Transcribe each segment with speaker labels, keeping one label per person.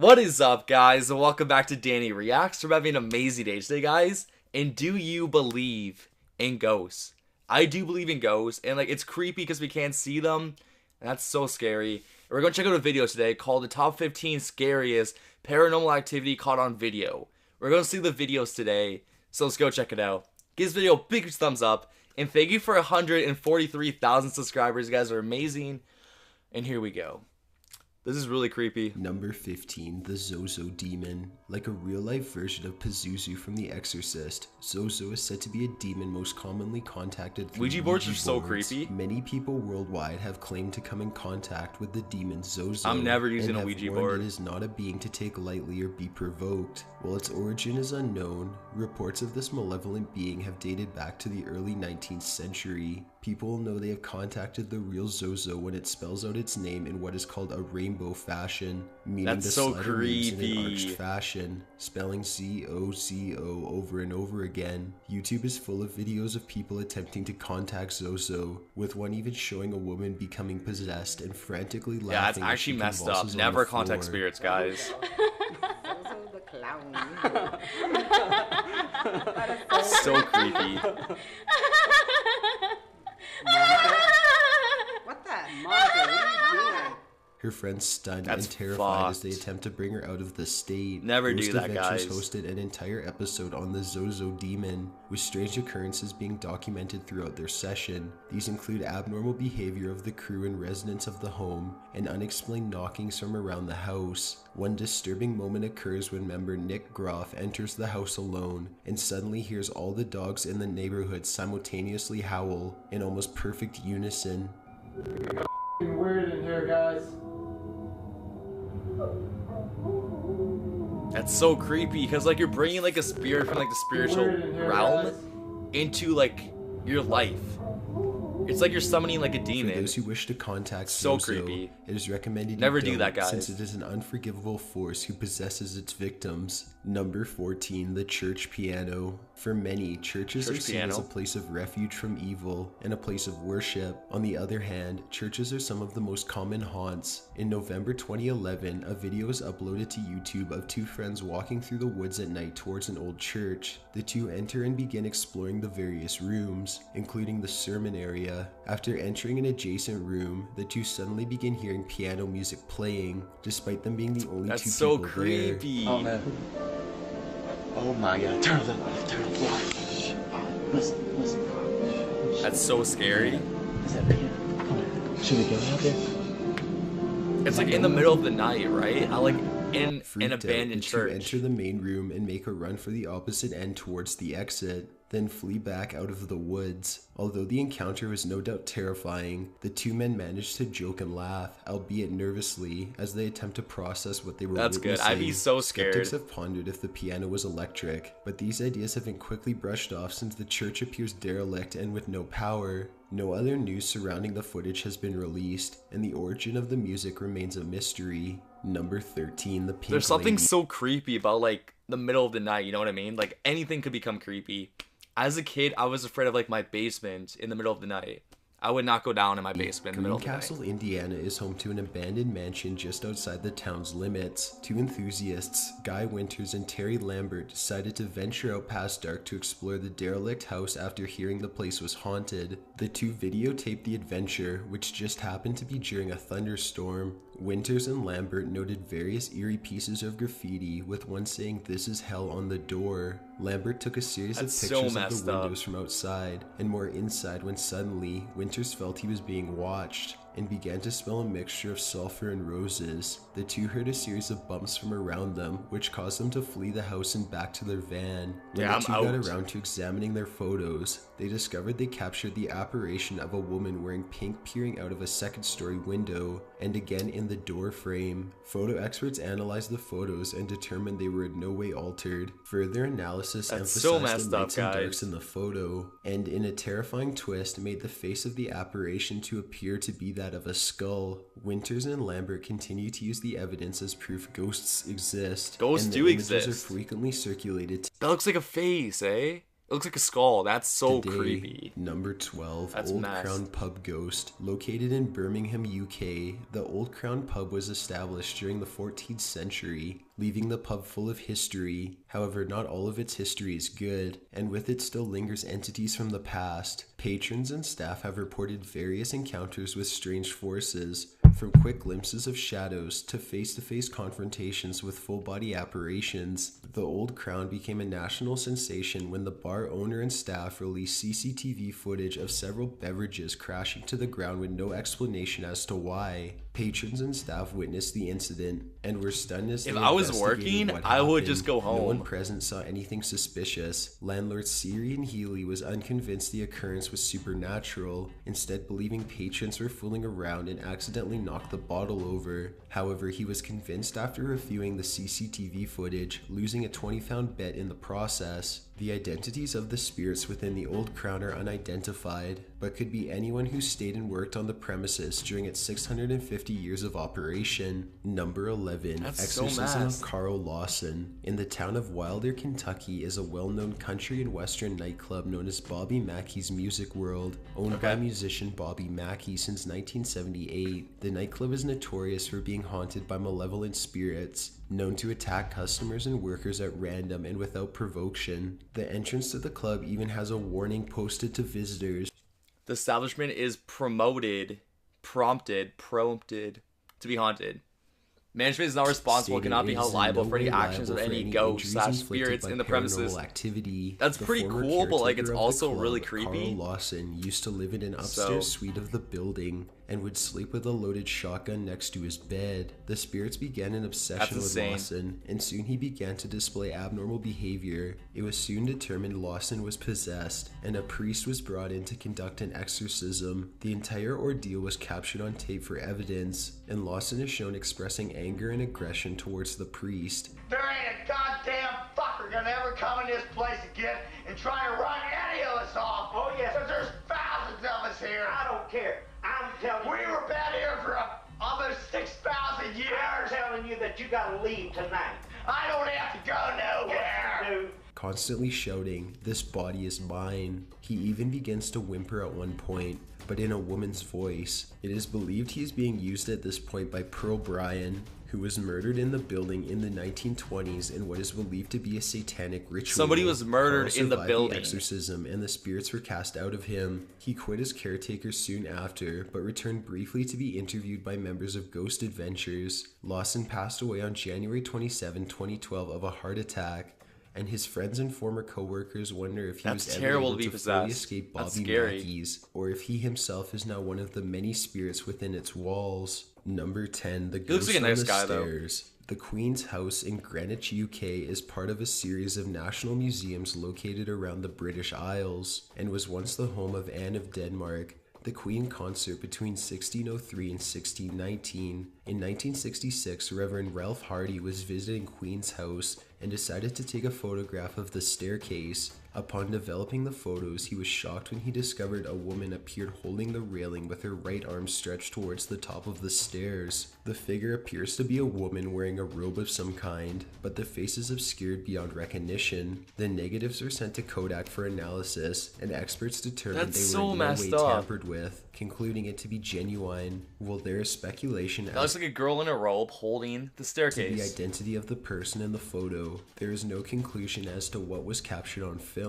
Speaker 1: What is up, guys? Welcome back to Danny Reacts. We're having an amazing day today, guys. And do you believe in ghosts? I do believe in ghosts, and it's creepy because we can't see them, and that's so scary. And we're gonna check out a video today called the top 15 scariest paranormal activity caught on video. We're gonna see the videos today, so let's go check it out. Give this video a big thumbs up, and thank you for 143,000 subscribers. You guys are amazing. And here we go. This is really creepy.
Speaker 2: Number 15, the Zozo Demon. Like a real-life version of Pazuzu from The Exorcist, Zozo is said to be a demon most commonly contacted through
Speaker 1: Ouija boards are so creepy.
Speaker 2: Many people worldwide have claimed to come in contact with the demon Zozo.
Speaker 1: I'm never using a Ouija board.
Speaker 2: It is not a being to take lightly or be provoked. While its origin is unknown, reports of this malevolent being have dated back to the early 19th century. People know they have contacted the real Zozo when it spells out its name in what is called a rainbow fashion, meaning
Speaker 1: That's
Speaker 2: the
Speaker 1: so
Speaker 2: letter moves in
Speaker 1: creepy.
Speaker 2: an arched fashion, spelling Z-O-Z-O over and over again. YouTube is full of videos of people attempting to contact Zozo, with one even showing a woman becoming possessed and frantically laughing.
Speaker 1: Yeah, that's actually messed up. Never contact spirits, guys.
Speaker 3: Zozo the clown.
Speaker 1: So creepy.
Speaker 3: What the? Martha, what are you doing?
Speaker 2: Her friends stunned
Speaker 1: That's
Speaker 2: and terrified as they
Speaker 1: fucked.
Speaker 2: attempt to bring her out of the state.
Speaker 1: Never
Speaker 2: Ghost
Speaker 1: do that,
Speaker 2: Adventures
Speaker 1: guys.
Speaker 2: hosted an entire episode on the Zozo Demon, with strange occurrences being documented throughout their session. These include abnormal behavior of the crew and residents of the home, and unexplained knockings from around the house. One disturbing moment occurs when member Nick Groff enters the house alone, and suddenly hears all the dogs in the neighborhood simultaneously howl in almost perfect unison.
Speaker 4: Weird in here, guys.
Speaker 1: That's so creepy because you're bringing a spirit from the spiritual realm into your life. It's like you're summoning a
Speaker 2: For
Speaker 1: demon.
Speaker 2: those who wish to contact
Speaker 1: So
Speaker 2: Zozo,
Speaker 1: creepy.
Speaker 2: it is recommended you
Speaker 1: Never do
Speaker 2: don't,
Speaker 1: that, guys.
Speaker 2: since it is an unforgivable force who possesses its victims. Number 14, the church piano. For many, churches are seen as a place of refuge from evil and a place of worship. On the other hand, churches are some of the most common haunts. In November 2011, a video was uploaded to YouTube of two friends walking through the woods at night towards an old church. The two enter and begin exploring the various rooms, including the sermon area. After entering an adjacent room, the two suddenly begin hearing piano music playing, despite them being the only
Speaker 1: That's
Speaker 2: two
Speaker 1: so
Speaker 2: people
Speaker 1: creepy.
Speaker 5: Oh man. Oh my god, turn it off, turn it off. Listen, listen.
Speaker 1: That's so scary.
Speaker 5: Is that piano? Come on. Should we go out there?
Speaker 1: It's in the middle of the night, right? In an
Speaker 2: Freaked out,
Speaker 1: abandoned
Speaker 2: the two
Speaker 1: church.
Speaker 2: enter the main room and make a run for the opposite end towards the exit, then flee back out of the woods. Although the encounter was no doubt terrifying, the two men managed to joke and laugh, albeit nervously, as they attempt to process what they were
Speaker 1: That's good.
Speaker 2: witnessing.
Speaker 1: I'd be so scared.
Speaker 2: Skeptics have pondered if the piano was electric, but these ideas have been quickly brushed off since the church appears derelict and with no power. No other news surrounding the footage has been released, and the origin of the music remains a mystery. Number 13, the Pink
Speaker 1: There's something
Speaker 2: Lady.
Speaker 1: so creepy about the middle of the night, you know what I mean? Anything could become creepy. As a kid, I was afraid of my basement in the middle of the night. I would not go down in my basement in the middle of the night.
Speaker 2: Greencastle, Indiana is home to an abandoned mansion just outside the town's limits. Two enthusiasts, Guy Winters and Terry Lambert, decided to venture out past dark to explore the derelict house after hearing the place was haunted. The two videotaped the adventure, which just happened to be during a thunderstorm. Winters and Lambert noted various eerie pieces of graffiti, with one saying "This is hell" on the door. Lambert took a series
Speaker 1: That's
Speaker 2: of
Speaker 1: so
Speaker 2: pictures of
Speaker 1: messed
Speaker 2: the
Speaker 1: up.
Speaker 2: windows from outside and more inside when suddenly Winters felt he was being watched and began to smell a mixture of sulfur and roses. The two heard a series of bumps from around them, which caused them to flee the house and back to their van. When
Speaker 1: Yeah,
Speaker 2: the two
Speaker 1: I'm
Speaker 2: got
Speaker 1: out.
Speaker 2: around to examining their photos, they discovered they captured the apparition of a woman wearing pink peering out of a second-story window, and again in the door frame. Photo experts analyzed the photos and determined they were in no way altered. Further analysis
Speaker 1: That's so
Speaker 2: emphasized
Speaker 1: messed
Speaker 2: the
Speaker 1: up,
Speaker 2: lights and
Speaker 1: guys.
Speaker 2: darks in the photo, and in a terrifying twist made the face of the apparition to appear to be that of a skull. Winters and Lambert continue to use the evidence as proof ghosts exist.
Speaker 1: Ghosts
Speaker 2: and the
Speaker 1: do
Speaker 2: images
Speaker 1: exist.
Speaker 2: are frequently circulated
Speaker 1: That looks like a face, eh? It looks like a skull. That's so
Speaker 2: Today,
Speaker 1: creepy.
Speaker 2: Number 12,
Speaker 1: That's
Speaker 2: Old
Speaker 1: mess.
Speaker 2: Crown Pub Ghost. Located in Birmingham, UK, the Old Crown Pub was established during the 14th century, leaving the pub full of history. However, not all of its history is good, and with it still lingers entities from the past. Patrons and staff have reported various encounters with strange forces, from quick glimpses of shadows to face-to-face confrontations with full-body apparitions. The Old Crown became a national sensation when the bar owner and staff released CCTV footage of several beverages crashing to the ground with no explanation as to why. Patrons and staff witnessed the incident and were stunned as they
Speaker 1: If I was
Speaker 2: investigated
Speaker 1: working,
Speaker 2: what
Speaker 1: I would
Speaker 2: happened.
Speaker 1: just go
Speaker 2: No one
Speaker 1: home.
Speaker 2: present saw anything suspicious. Landlord Syrian Healy was unconvinced the occurrence was supernatural, instead believing patrons were fooling around and accidentally knocked the bottle over. However, he was convinced after reviewing the CCTV footage, losing a £20 bet in the process. The identities of the spirits within the Old Crown are unidentified, but could be anyone who stayed and worked on the premises during its 650 years of operation. Number 11,
Speaker 1: That's so
Speaker 2: Exorcism
Speaker 1: messed.
Speaker 2: of Carl Lawson. In the town of Wilder, Kentucky is a well-known country and western nightclub known as Bobby Mackey's Music World, owned by musician Bobby Mackey since 1978. The nightclub is notorious for being haunted by malevolent spirits, known to attack customers and workers at random and without provocation. The entrance to the club even has a warning posted to visitors.
Speaker 1: The establishment is prompted to be haunted. Management is not responsible and
Speaker 2: Stating
Speaker 1: cannot be
Speaker 2: it
Speaker 1: held
Speaker 2: is in
Speaker 1: liable
Speaker 2: no
Speaker 1: for any
Speaker 2: way
Speaker 1: actions of
Speaker 2: liable for
Speaker 1: any
Speaker 2: any
Speaker 1: ghosts
Speaker 2: injuries
Speaker 1: /
Speaker 2: inflicted
Speaker 1: spirits
Speaker 2: by
Speaker 1: in the premises.
Speaker 2: paranormal activity.
Speaker 1: That's
Speaker 2: The
Speaker 1: pretty
Speaker 2: former
Speaker 1: cool, but like
Speaker 2: caretaker
Speaker 1: it's
Speaker 2: of the
Speaker 1: also
Speaker 2: club,
Speaker 1: really creepy.
Speaker 2: Carl Lawson used to live in an upstairs suite of the building and would sleep with a loaded shotgun next to his bed. The spirits began an obsession with
Speaker 1: insane.
Speaker 2: Lawson, and soon he began to display abnormal behavior. It was soon determined Lawson was possessed, and a priest was brought in to conduct an exorcism. The entire ordeal was captured on tape for evidence, and Lawson is shown expressing anger and aggression towards the priest.
Speaker 6: There ain't a goddamn fucker gonna ever come in this place again and try to run any of us off.
Speaker 5: Oh, yes.
Speaker 6: Because there's thousands of us here.
Speaker 5: I don't care. I'm telling you.
Speaker 6: We were been here for almost 6,000 years.
Speaker 5: I'm telling you that you gotta leave tonight.
Speaker 6: I don't have to go nowhere.
Speaker 5: Yes, you do.
Speaker 2: Constantly shouting, "This body is mine." He even begins to whimper at one point, but in a woman's voice. It is believed he is being used at this point by Pearl Bryan, who was murdered in the building in the 1920s in what is believed to be a satanic ritual.
Speaker 1: Somebody was murdered
Speaker 2: Carl
Speaker 1: in the
Speaker 2: survived
Speaker 1: building.
Speaker 2: exorcism, and the spirits were cast out of him. He quit as caretaker soon after, but returned briefly to be interviewed by members of Ghost Adventures. Lawson passed away on January 27, 2012 of a heart attack, and his friends and former co-workers wonder if he
Speaker 1: That's
Speaker 2: was ever
Speaker 1: terrible
Speaker 2: able
Speaker 1: to be
Speaker 2: to fully
Speaker 1: possessed.
Speaker 2: escape
Speaker 1: That's
Speaker 2: Bobby
Speaker 1: scary.
Speaker 2: Mackey's, or if he himself is now one of the many spirits within its walls. Number 10, the
Speaker 1: looks
Speaker 2: ghost
Speaker 1: like a
Speaker 2: on
Speaker 1: nice
Speaker 2: the
Speaker 1: guy, though.
Speaker 2: stairs. The Queen's House in Greenwich, UK is part of a series of national museums located around the British Isles, and was once the home of Anne of Denmark, the Queen consort between 1603 and 1619. In 1966, Reverend Ralph Hardy was visiting Queen's House and decided to take a photograph of the staircase. Upon developing the photos, he was shocked when he discovered a woman appeared holding the railing with her right arm stretched towards the top of the stairs. The figure appears to be a woman wearing a robe of some kind, but the face is obscured beyond recognition. The negatives were sent to Kodak for analysis, and experts determined
Speaker 1: That's
Speaker 2: they
Speaker 1: so
Speaker 2: were in no
Speaker 1: messed
Speaker 2: way
Speaker 1: up.
Speaker 2: tampered with, concluding it to be genuine. While there is speculation
Speaker 1: That looks
Speaker 2: as
Speaker 1: like a girl in a robe holding the
Speaker 2: to the
Speaker 1: staircase.
Speaker 2: identity of the person in the photo, there is no conclusion as to what was captured on film.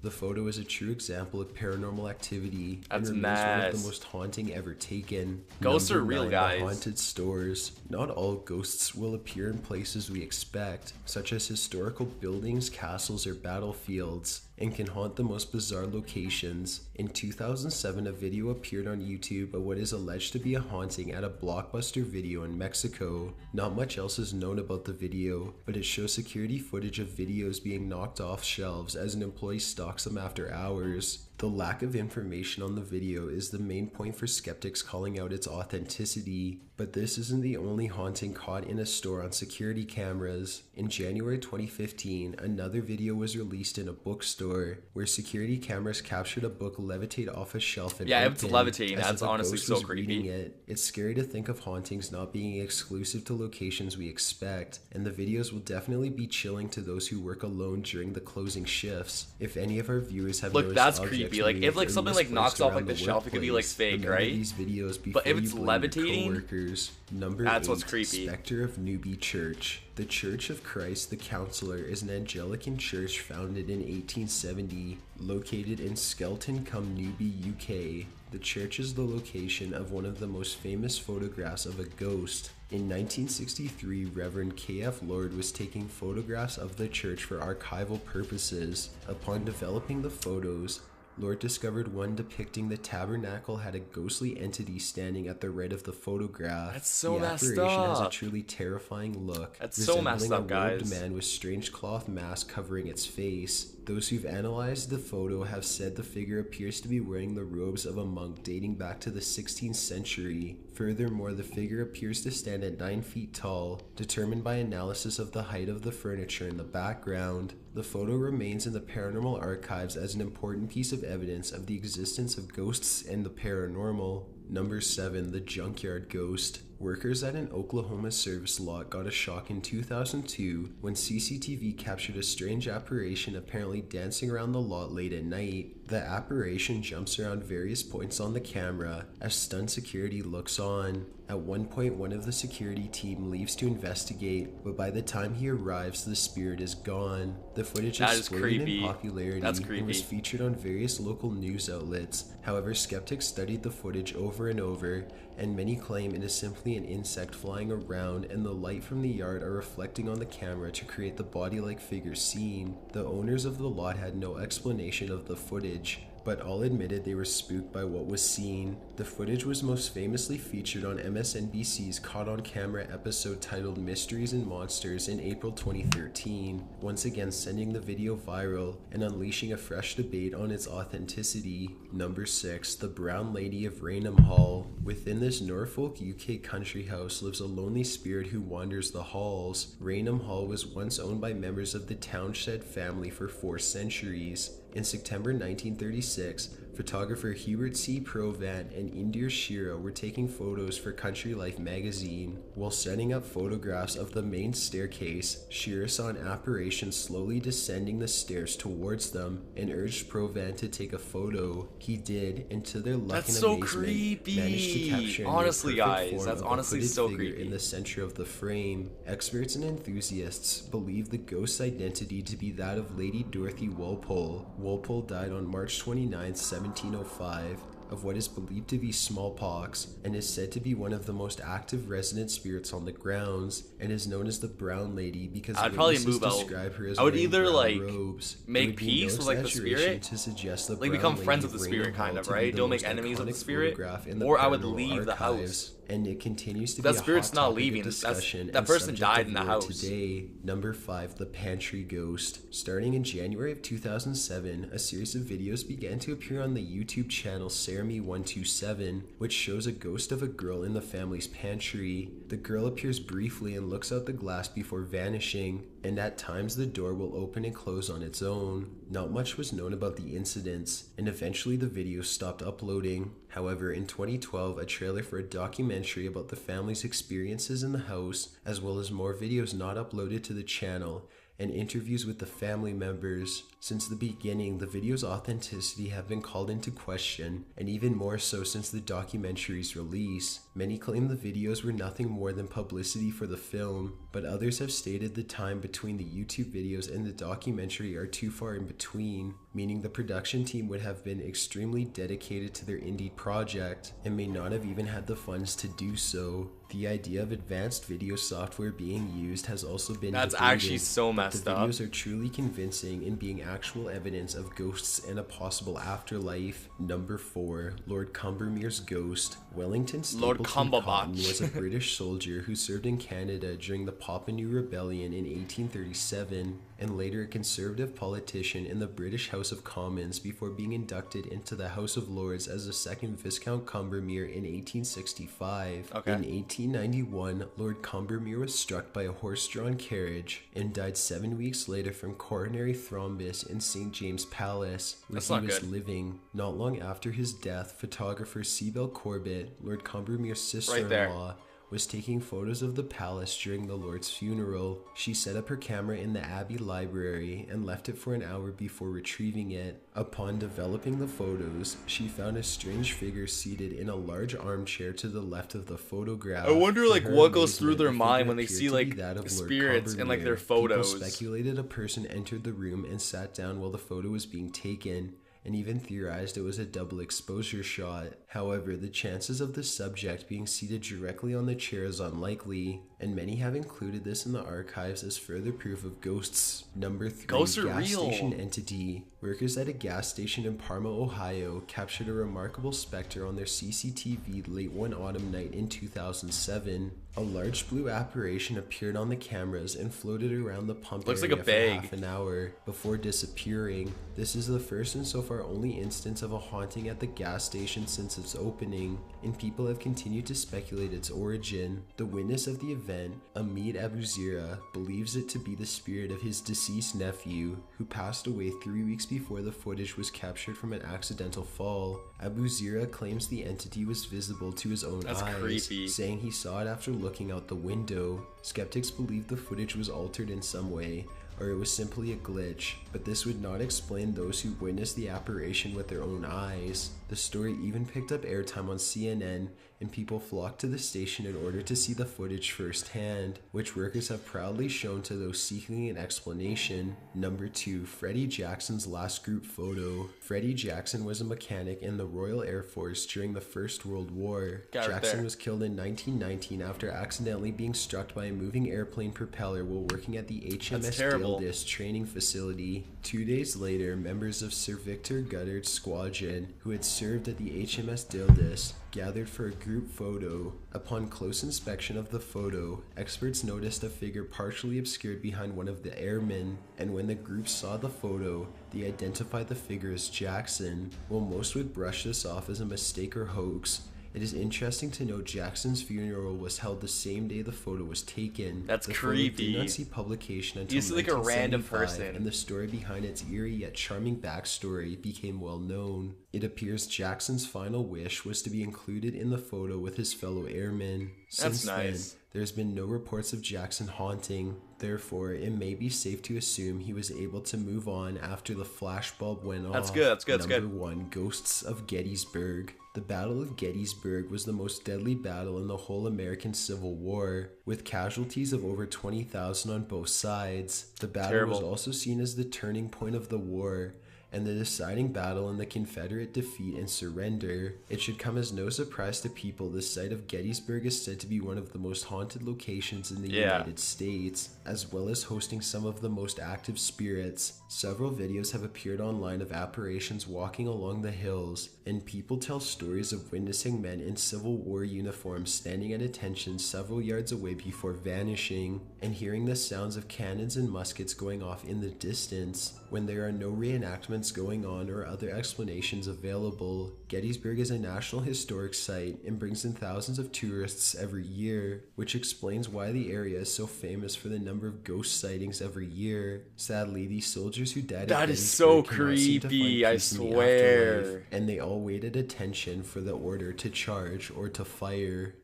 Speaker 2: The photo is a true example of paranormal activity
Speaker 1: That's
Speaker 2: and remains one of
Speaker 1: mess.
Speaker 2: the most haunting ever taken.
Speaker 1: Ghosts are
Speaker 2: Number
Speaker 1: real,
Speaker 2: 9,
Speaker 1: guys.
Speaker 2: The haunted stores. Not all ghosts will appear in places we expect, such as historical buildings, castles, or battlefields, and can haunt the most bizarre locations. In 2007, a video appeared on YouTube of what is alleged to be a haunting at a Blockbuster Video in Mexico. Not much else is known about the video, but it shows security footage of videos being knocked off shelves as an employee stalks them after hours. The lack of information on the video is the main point for skeptics calling out its authenticity, but But this isn't the only haunting caught in a store on security cameras. In January 2015, another video was released in a bookstore where security cameras captured a book levitate off a shelf and
Speaker 1: Yeah, if it's
Speaker 2: open
Speaker 1: levitating,
Speaker 2: as
Speaker 1: that's
Speaker 2: if a
Speaker 1: honestly
Speaker 2: ghost
Speaker 1: so
Speaker 2: was
Speaker 1: creepy.
Speaker 2: reading it. It's scary to think of hauntings not being exclusive to locations we expect, and the videos will definitely be chilling to those who work alone during the closing shifts. If any of our viewers have
Speaker 1: Look,
Speaker 2: noticed
Speaker 1: that's
Speaker 2: objects
Speaker 1: creepy. Like, if
Speaker 2: moved
Speaker 1: like
Speaker 2: or
Speaker 1: something like knocks
Speaker 2: misplaced
Speaker 1: off
Speaker 2: around
Speaker 1: like the shelf, it could be like
Speaker 2: workplace,
Speaker 1: fake,
Speaker 2: remember
Speaker 1: right?
Speaker 2: these videos before
Speaker 1: But if
Speaker 2: you
Speaker 1: it's
Speaker 2: blame
Speaker 1: levitating,
Speaker 2: your coworkers. Number
Speaker 1: that's
Speaker 2: 8,
Speaker 1: what's creepy.
Speaker 2: Spectre of Newby Church. The Church of Christ the Counselor is an Anglican church founded in 1870, located in Skelton-cum-Newby, UK. The church is the location of one of the most famous photographs of a ghost. In 1963, Reverend K.F. Lord was taking photographs of the church for archival purposes. Upon developing the photos, Lord discovered one depicting the tabernacle had a ghostly entity standing at the right of the photograph.
Speaker 1: That's so
Speaker 2: the
Speaker 1: messed
Speaker 2: apparition has a
Speaker 1: up.
Speaker 2: truly terrifying look,
Speaker 1: That's so messed
Speaker 2: resembling
Speaker 1: up,
Speaker 2: a robed
Speaker 1: guys.
Speaker 2: man with strange cloth mask covering its face. Those who've analyzed the photo have said the figure appears to be wearing the robes of a monk dating back to the 16th century. Furthermore, the figure appears to stand at 9 feet tall, determined by analysis of the height of the furniture in the background. The photo remains in the paranormal archives as an important piece of evidence of the existence of ghosts and the paranormal. Number 7, the Junkyard Ghost. Workers at an Oklahoma service lot got a shock in 2002 when CCTV captured a strange apparition apparently dancing around the lot late at night. The apparition jumps around various points on the camera as stunned security looks on. At one point, one of the security team leaves to investigate, but by the time he arrives, the spirit is gone. The footage
Speaker 1: That is
Speaker 2: exploded
Speaker 1: creepy.
Speaker 2: in popularity
Speaker 1: That's
Speaker 2: and was
Speaker 1: creepy.
Speaker 2: featured on various local news outlets. However, skeptics studied the footage over and over, and many claim it is simply an insect flying around and the light from the yard are reflecting on the camera to create the body-like figure seen. The owners of the lot had no explanation of the footage, but all admitted they were spooked by what was seen. The footage was most famously featured on MSNBC's Caught on Camera episode titled Mysteries and Monsters in April 2013, once again sending the video viral and unleashing a fresh debate on its authenticity. Number 6, the Brown Lady of Raynham Hall. Within this Norfolk, UK country house lives a lonely spirit who wanders the halls. Raynham Hall was once owned by members of the Townshend family for 4 centuries. In September 1936, photographer Hubert C. Provant and Indir Shira were taking photos for Country Life magazine. While setting up photographs of the main staircase, Shira saw an apparition slowly descending the stairs towards them and urged Provant to take a photo. He did, and to their luck
Speaker 1: That's
Speaker 2: and
Speaker 1: so
Speaker 2: amazement,
Speaker 1: creepy.
Speaker 2: managed to capture a
Speaker 1: Honestly,
Speaker 2: near-perfect
Speaker 1: guys,
Speaker 2: form
Speaker 1: that's
Speaker 2: of a
Speaker 1: honestly
Speaker 2: hooded
Speaker 1: so
Speaker 2: figure
Speaker 1: creepy.
Speaker 2: in the center of the frame. Experts and enthusiasts believe the ghost's identity to be that of Lady Dorothy Walpole. Walpole died on March 29, 1705, of what is believed to be smallpox, and is said to be one of the most active resident spirits on the grounds, and is known as the Brown Lady because
Speaker 1: I'd probably
Speaker 2: witnesses
Speaker 1: move out.
Speaker 2: describe her as
Speaker 1: I would
Speaker 2: wearing
Speaker 1: either,
Speaker 2: brown
Speaker 1: like,
Speaker 2: robes.
Speaker 1: make
Speaker 2: There would be
Speaker 1: peace with, like, the
Speaker 2: exaggeration
Speaker 1: spirit,
Speaker 2: to suggest the
Speaker 1: like
Speaker 2: Brown
Speaker 1: become
Speaker 2: Lady
Speaker 1: friends with the
Speaker 2: of
Speaker 1: spirit,
Speaker 2: Raynham
Speaker 1: kind
Speaker 2: Hall
Speaker 1: of,
Speaker 2: to be
Speaker 1: right?
Speaker 2: the
Speaker 1: Don't make
Speaker 2: most
Speaker 1: enemies with the
Speaker 2: iconic
Speaker 1: spirit,
Speaker 2: photograph in the
Speaker 1: or I would
Speaker 2: paranormal
Speaker 1: leave the
Speaker 2: archives.
Speaker 1: house.
Speaker 2: And it continues to
Speaker 1: That
Speaker 2: be a
Speaker 1: spirit's
Speaker 2: hot
Speaker 1: not
Speaker 2: topic
Speaker 1: leaving.
Speaker 2: of
Speaker 1: That's-
Speaker 2: discussion
Speaker 1: that
Speaker 2: and
Speaker 1: person
Speaker 2: subject
Speaker 1: died
Speaker 2: of
Speaker 1: in the
Speaker 2: lore
Speaker 1: house.
Speaker 2: Today. Number 5, the Pantry Ghost. Starting in January of 2007, a series of videos began to appear on the YouTube channel Sarami127, which shows a ghost of a girl in the family's pantry. The girl appears briefly and looks out the glass before vanishing, and at times the door will open and close on its own. Not much was known about the incidents, and eventually the videos stopped uploading. However, in 2012, a trailer for a documentary about the family's experiences in the house, as well as more videos not uploaded to the channel, and interviews with the family members. Since the beginning, the video's authenticity have been called into question, and even more so since the documentary's release. Many claim the videos were nothing more than publicity for the film, but others have stated the time between the YouTube videos and the documentary are too far in between, meaning the production team would have been extremely dedicated to their indie project and may not have even had the funds to do so. The idea of advanced video software being used has also been
Speaker 1: That's
Speaker 2: debated,
Speaker 1: actually so
Speaker 2: but
Speaker 1: messed
Speaker 2: the
Speaker 1: up.
Speaker 2: videos are truly convincing in being actual evidence of ghosts and a possible afterlife. Number 4, Lord Combermere's Ghost. Wellington
Speaker 1: Lord
Speaker 2: Stapleton Cotton
Speaker 1: Cumberbatch.
Speaker 2: was a British soldier who served in Canada during the Papua Rebellion in 1837, and later a conservative politician in the British House of Commons before being inducted into the House of Lords as the second Viscount Combermere in 1865.
Speaker 1: Okay.
Speaker 2: In 1891, Lord Combermere was struck by a horse-drawn carriage and died 7 weeks later from coronary thrombus in St. James Palace, where
Speaker 1: That's
Speaker 2: he
Speaker 1: not
Speaker 2: was
Speaker 1: good.
Speaker 2: living. Not long after his death, photographer Cybele Corbett, Lord Combermere's
Speaker 1: Right there.
Speaker 2: sister-in-law, was taking photos of the palace during the Lord's funeral. She set up her camera in the Abbey library and left it for an hour before retrieving it. Upon developing the photos, she found a strange figure seated in a large armchair to the left of the photograph.
Speaker 1: I wonder, like,
Speaker 2: To her
Speaker 1: what goes through
Speaker 2: amazement,
Speaker 1: their
Speaker 2: the
Speaker 1: mind
Speaker 2: figure
Speaker 1: when they
Speaker 2: appeared
Speaker 1: see,
Speaker 2: to
Speaker 1: like,
Speaker 2: be that of Lord
Speaker 1: spirits in, like, their
Speaker 2: Combermere.
Speaker 1: photos.
Speaker 2: People speculated a person entered the room and sat down while the photo was being taken, and even theorized it was a double exposure shot. However, the chances of the subject being seated directly on the chair is unlikely, and many have included this in the archives as further proof of ghosts. Number 3,
Speaker 1: Ghosts are
Speaker 2: gas
Speaker 1: real.
Speaker 2: station entity. Workers at a gas station in Parma, Ohio, captured a remarkable specter on their CCTV late one autumn night in 2007. A large blue apparition appeared on the cameras and floated around the pump
Speaker 1: Looks like
Speaker 2: area
Speaker 1: a bag.
Speaker 2: for half an hour before disappearing. This is the first and so far only instance of a haunting at the gas station since its opening, and people have continued to speculate its origin. The witness of the event, Amit Abuzira, believes it to be the spirit of his deceased nephew, who passed away 3 weeks before the footage was captured from an accidental fall. Abuzira claims the entity was visible to his own
Speaker 1: That's
Speaker 2: eyes,
Speaker 1: creepy.
Speaker 2: saying he saw it after looking out the window. Skeptics believe the footage was altered in some way, or it was simply a glitch, but this would not explain those who witnessed the apparition with their own eyes. The story even picked up airtime on CNN, and people flocked to the station in order to see the footage firsthand, which workers have proudly shown to those seeking an explanation. Number 2, Freddie Jackson's last group photo. Freddie Jackson was a mechanic in the Royal Air Force during the First World War.
Speaker 1: Got it
Speaker 2: Jackson
Speaker 1: there.
Speaker 2: was killed in 1919 after accidentally being struck by a moving airplane propeller while working at the HMS
Speaker 1: terrible.
Speaker 2: Dildis training facility. 2 days later, members of Sir Victor Goddard's squadron, who had served at the HMS Dildis, gathered for a group photo. Upon close inspection of the photo, experts noticed a figure partially obscured behind one of the airmen, and when the group saw the photo, they identified the figure as Jackson. While most would brush this off as a mistake or hoax, it is interesting to note Jackson's funeral was held the same day the photo was taken.
Speaker 1: That's
Speaker 2: the photo
Speaker 1: creepy.
Speaker 2: did not see publication until
Speaker 1: You see, like, a random
Speaker 2: 1975,
Speaker 1: person.
Speaker 2: and the story behind its eerie yet charming backstory became well known. It appears Jackson's final wish was to be included in the photo with his fellow airmen.
Speaker 1: That's
Speaker 2: Since
Speaker 1: nice.
Speaker 2: then, there's been no reports of Jackson haunting. Therefore, it may be safe to assume he was able to move on after the flashbulb went off.
Speaker 1: That's good, that's good, that's
Speaker 2: Number
Speaker 1: good.
Speaker 2: 1, Ghosts of Gettysburg. The Battle of Gettysburg was the most deadly battle in the whole American Civil War, with casualties of over 20,000 on both sides. The battle was
Speaker 1: Terrible.
Speaker 2: also seen as the turning point of the war, and the deciding battle in the Confederate defeat and surrender. It should come as no surprise to people the site of Gettysburg is said to be one of the most haunted locations in the
Speaker 1: Yeah.
Speaker 2: United States, as well as hosting some of the most active spirits. Several videos have appeared online of apparitions walking along the hills, and people tell stories of witnessing men in Civil War uniforms standing at attention several yards away before vanishing, and hearing the sounds of cannons and muskets going off in the distance. When there are no reenactments going on or other explanations available, Gettysburg is a National Historic Site and brings in thousands of tourists every year, which explains why the area is so famous for the number of ghost sightings every year. Sadly, these soldiers who died
Speaker 1: That
Speaker 2: at
Speaker 1: is so
Speaker 2: Gettysburg cannot seem to find
Speaker 1: creepy, I
Speaker 2: peace in the
Speaker 1: swear.
Speaker 2: afterlife, and they all waited attention for the order to charge or to fire.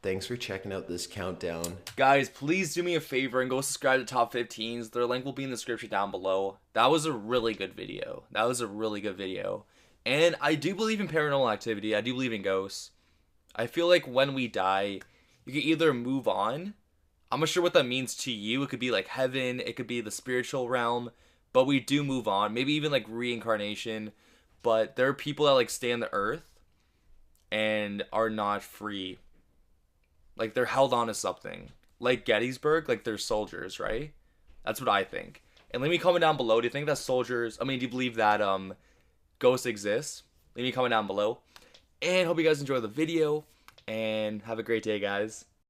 Speaker 2: Thanks for checking out this countdown.
Speaker 1: Guys, please do me a favor and go subscribe to Top 15s. Their link will be in the description down below. That was a really good video. And I do believe in paranormal activity. I do believe in ghosts. I feel like when we die, you can either move on. I'm not sure what that means to you. It could be like heaven. It could be the spiritual realm. But we do move on. Maybe even like reincarnation. But there are people that like stay on the earth and are not free. Like, they're held on to something. Like Gettysburg, like, they're soldiers, right? That's what I think. And leave me comment down below. Do you think that soldiers... do you believe that ghosts exist? Leave me comment down below. And hope you guys enjoy the video. And have a great day, guys.